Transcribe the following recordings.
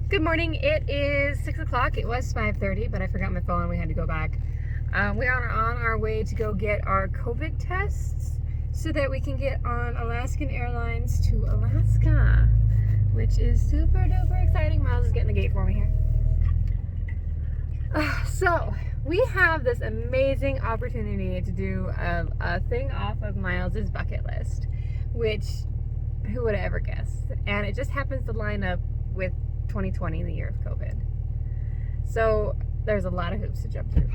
Good morning. It is 6 o'clock. It was 5:30, but I forgot my phone. We had to go back. We are on our way to go get our COVID tests so that we can get on Alaskan Airlines to Alaska, which is super duper exciting. Miles is getting the gate for me here. So we have this amazing opportunity to do a thing off of Miles's bucket list, which who would have ever guessed? And it just happens to line up with 2020, the year of COVID. So there's a lot of hoops to jump through.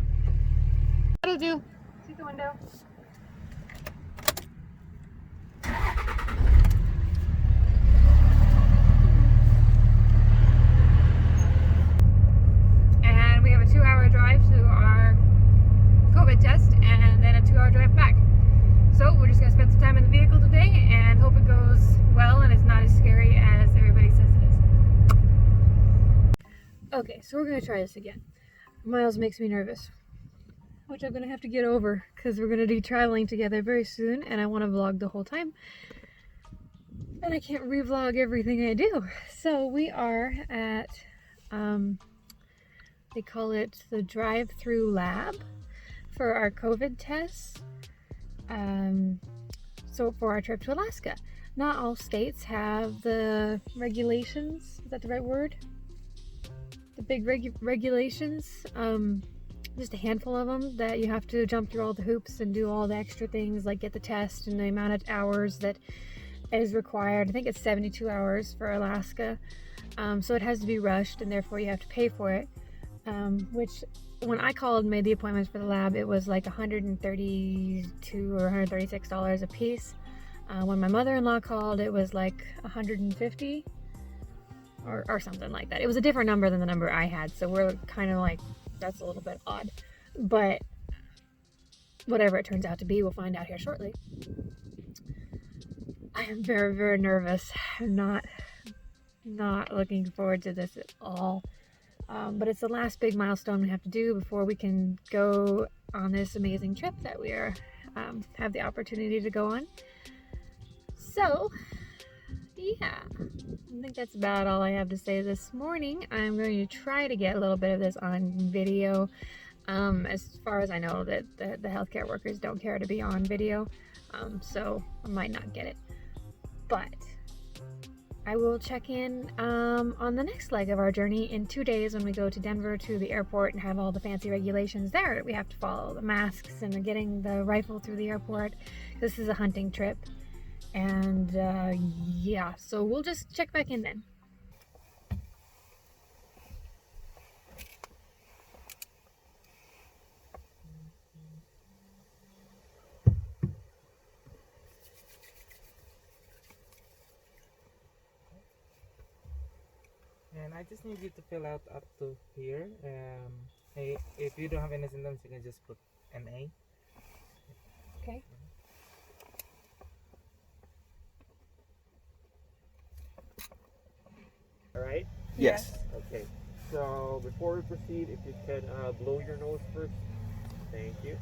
That'll do. See the window. And we have a 2-hour drive to our COVID test and then a 2-hour drive back. So we're just gonna spend some time in the vehicle today and hope it goes well and it's not as scary as everybody says it is. Okay, so we're gonna try this again. Miles makes me nervous, which I'm gonna have to get over because we're gonna be traveling together very soon and I want to vlog the whole time. And I can't revlog everything I do. So we are at, they call it the drive-through lab for our COVID tests. So for our trip to Alaska. Not all states have the regulations, is that the right word? The big regulations, just a handful of them that you have to jump through all the hoops and do all the extra things like get the test and the amount of hours that is required. I think it's 72 hours for Alaska, so it has to be rushed and therefore you have to pay for it, which when I called and made the appointments for the lab, it was like $132 or $136 a piece. When my mother-in-law called, it was like $150 or something like that. It was a different number than the number I had, so we're kind of like, that's a little bit odd. But whatever it turns out to be, we'll find out here shortly. I am very, very nervous. I'm not looking forward to this at all. But it's the last big milestone we have to do before we can go on this amazing trip that we are have the opportunity to go on. So, yeah, I think that's about all I have to say this morning. I'm going to try to get a little bit of this on video. As far as I know, that the healthcare workers don't care to be on video, so I might not get it. But I will check in on the next leg of our journey in 2 days when we go to Denver to the airport and have all the fancy regulations there that we have to follow. The masks and getting the rifle through the airport. This is a hunting trip. And yeah, so we'll just check back in then. And I just need you to fill out up to here. Hey, if you don't have any symptoms, you can just put NA. Okay. All right. Yes. Okay. So before we proceed, if you can blow your nose first. Thank you.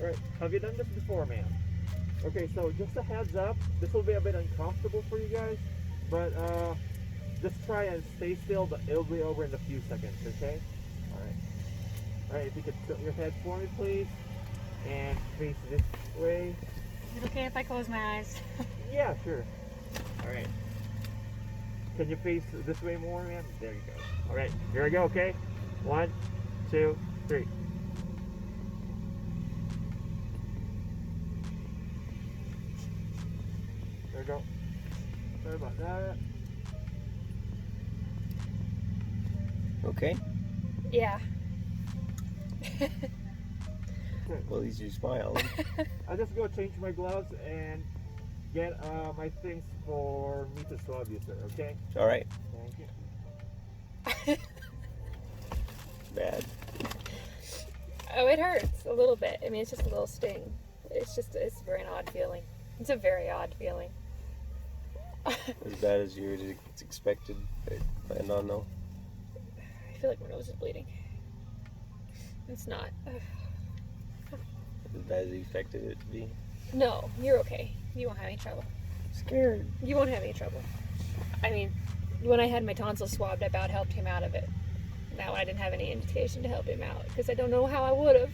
Alright, have you done this before, ma'am? Okay, so just a heads up, this will be a bit uncomfortable for you guys, but just try and stay still, but it'll be over in a few seconds, okay? Alright. Alright, if you could tilt your head for me, please, and face this way. Is it okay if I close my eyes? Yeah, sure. Alright. Can you face this way more, ma'am? There you go. Alright, here we go, okay? 1, 2, 3. There we go. Sorry about that. Okay. Yeah. Well, at least you smiled. I'll just go change my gloves and get my things for me to swab you, sir, okay? All right. Thank you. Bad. Oh, it hurts a little bit. I mean, it's just a little sting. It's a very odd feeling. It's a very odd feeling. As bad as you expected, planned on, though? I feel like my nose is bleeding. It's not. As bad as you expected it to be? No, you're okay. You won't have any trouble. I'm scared. You won't have any trouble. I mean, when I had my tonsils swabbed, I about helped him out of it. Now I didn't have any indication to help him out because I don't know how I would have.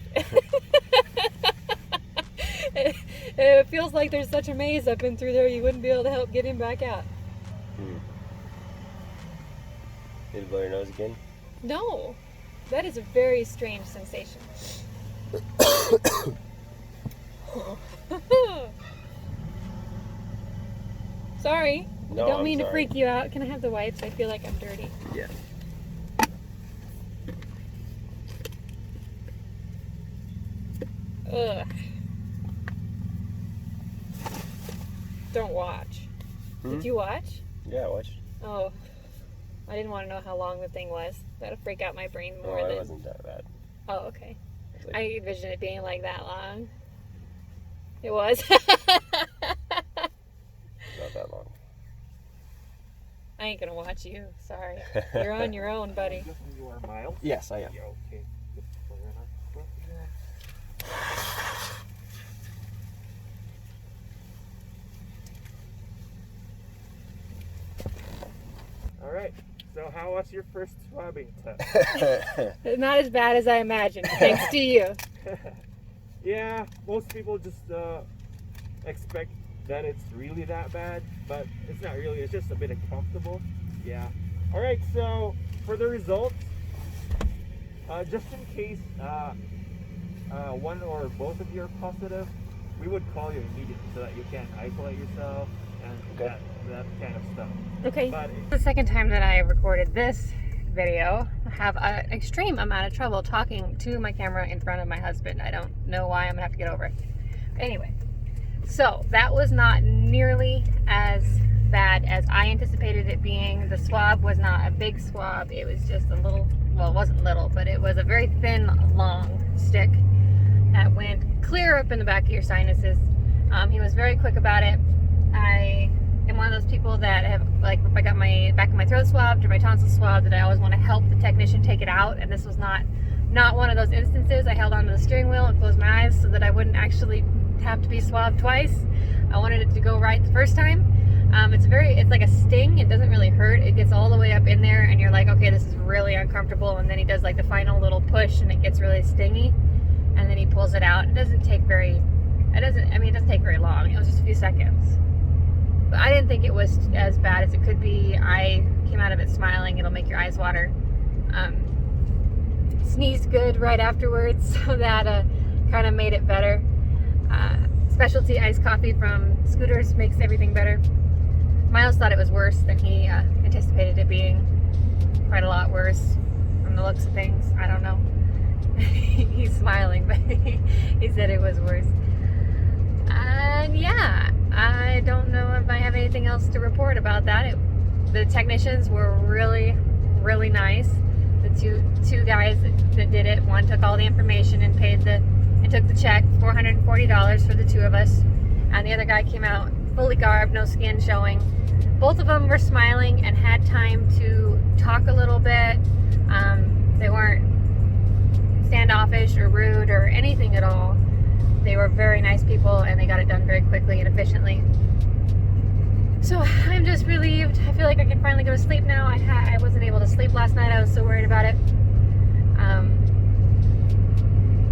It feels like there's such a maze up and through there you wouldn't be able to help get him back out. Did you blow your nose again? No, that is a very strange sensation. Sorry, No, I don't I'm mean to sorry. freak you out. Can I have the wipes? I feel like I'm dirty. Yeah. Ugh. Don't watch. Did you watch? Yeah, I watched. Oh, I didn't want to know how long the thing was. That'll freak out my brain more No, it than. wasn't that bad. Oh, okay. It was like, I envisioned it being like that long. It was. not that long. I ain't gonna watch you. Sorry. You're on your own, buddy. You are Miles? Yes, I am. Yeah, okay. Just put it on. All right. So how was your first swabbing test? Not as bad as I imagined, thanks to you. Yeah, most people just expect that it's really that bad, but it's not really. It's just a bit uncomfortable. Yeah. All right. So for the results, just in case one or both of you are positive, we would call you immediately so that you can isolate yourself and Okay. that kind of stuff. Okay. But The second time that I recorded this video, I have an extreme amount of trouble talking to my camera in front of my husband. I don't know why. I'm gonna have to get over it. Anyway, so that was not nearly as bad as I anticipated it being. The swab was not a big swab. It was just a little, well, it wasn't little, but it was a very thin, long stick that went clear up in the back of your sinuses. He was very quick about it. I am one of those people that have, like, if I got my back of my throat swabbed or my tonsil swabbed, that I always want to help the technician take it out, and this was not one of those instances. I held onto the steering wheel and closed my eyes so that I wouldn't actually have to be swabbed twice. I wanted it to go right the first time. It's like a sting. It doesn't really hurt. It gets all the way up in there and you're like, okay, this is really uncomfortable, and then he does like the final little push and it gets really stingy, and then he pulls it out. It doesn't take very long. It was just a few seconds. But I didn't think it was as bad as it could be. I came out of it smiling. It'll make your eyes water. Sneezed good right afterwards, so that kind of made it better. Specialty iced coffee from Scooters makes everything better. Miles thought it was worse than he anticipated it being. Quite a lot worse from the looks of things. I don't know. He's smiling, but he said it was worse. And yeah, I don't know if I have anything else to report about that. The technicians were really, really nice. The two guys that did it, one took all the information and took the check, $440 for the two of us, and the other guy came out fully garbed, no skin showing. Both of them were smiling and had time to talk a little bit. They weren't standoffish or rude or anything at all. They were very nice people, and they got it done very quickly and efficiently. So I'm just relieved. I feel like I can finally go to sleep now. I wasn't able to sleep last night. I was so worried about it.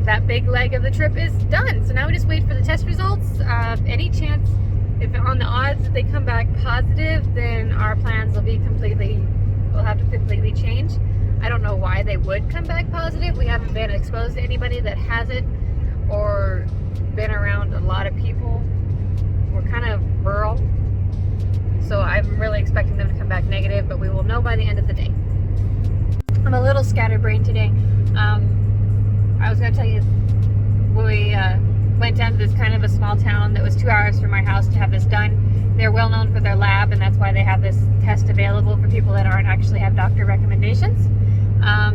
That big leg of the trip is done. So now we just wait for the test results. Any chance, if on the odds that they come back positive, then our plans will have to completely change. I don't know why they would come back positive. We haven't been exposed to anybody that has it or been around a lot of people. We're kind of rural. So I'm really expecting them to come back negative, but we will know by the end of the day. I'm a little scatterbrained today. I was going to tell you, we went down to this kind of a small town that was 2 hours from our house to have this done. They're well known for their lab, and that's why they have this test available for people that aren't actually have doctor recommendations.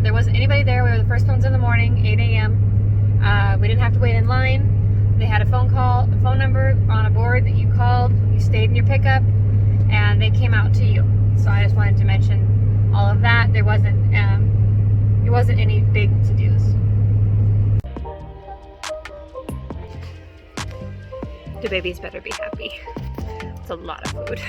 There wasn't anybody there. We were the first ones in the morning, 8 a.m. We didn't have to wait in line. They had a phone number on a board that you called. You stayed in your pickup, and they came out to you. So I just wanted to mention all of that. There wasn't it wasn't any big to-dos. The babies better be happy. It's a lot of food.